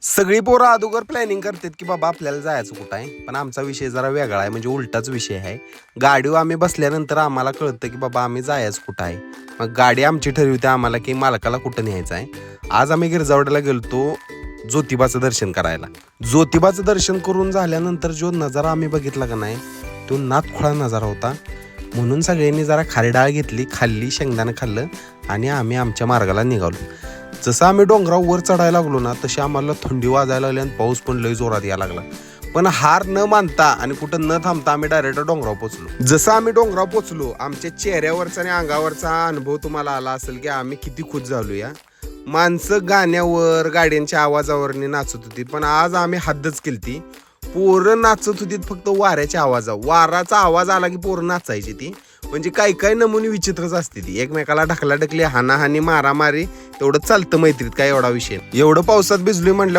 सगळी पोरं अगोदर प्लॅनिंग करतात की बाबा आपल्याला जायचं कुठं आहे, पण आमचा विषय जरा वेगळा आहे, म्हणजे उलटाच विषय आहे. गाडीवर आम्ही बसल्यानंतर आम्हाला कळतं की बाबा आम्ही जायचं कुठं आहे. मग गाडी आमची ठरवते आम्हाला की मालकाला कुठं न्यायचं आहे. आज आम्ही गिरजावड्याला गेलतो ज्योतिबाचं दर्शन करायला. ज्योतिबाचं दर्शन करून झाल्यानंतर जो नजारा आम्ही बघितला का नाही, तो नातखुळा नजारा होता. म्हणून सगळ्यांनी जरा खारी डाळ घेतली, खाल्ली, शेंगदाणं खाल्लं आणि आम्ही आमच्या मार्गाला निघालो. जसं आम्ही डोंगरावर वर चढायला लागलो ना, तशी आम्हाला थंडी वाजायला लागली आणि पाऊस पण लय जोरात यायला लागला. पण हार न मानता आणि कुठं न थांबता आम्ही डायरेक्ट डोंगरावर पोचलो. जसं आम्ही डोंगरावर पोचलो, आमच्या चेहऱ्यावरचा आणि अंगावरचा अनुभव तुम्हाला आला असेल की आम्ही किती खुश झालो. या माणसं गाण्यावर, गाड्यांच्या आवाजावर नाचत होती, पण आज आम्ही हद्दच केलती. पोरं नाचत होती फक्त वाऱ्याच्या आवाजावर. वाराचा आवाज आला की पोरं नाचायची ती. म्हणजे काही काही नमुने विचित्रच असते ती. एकमेकाला ढकलाढकली, हानाहानी, मारामारी, तेवढं चालतं मैत्रीत, काय एवढा विषय. एवढं पावसात भिजलोय म्हणल्यावर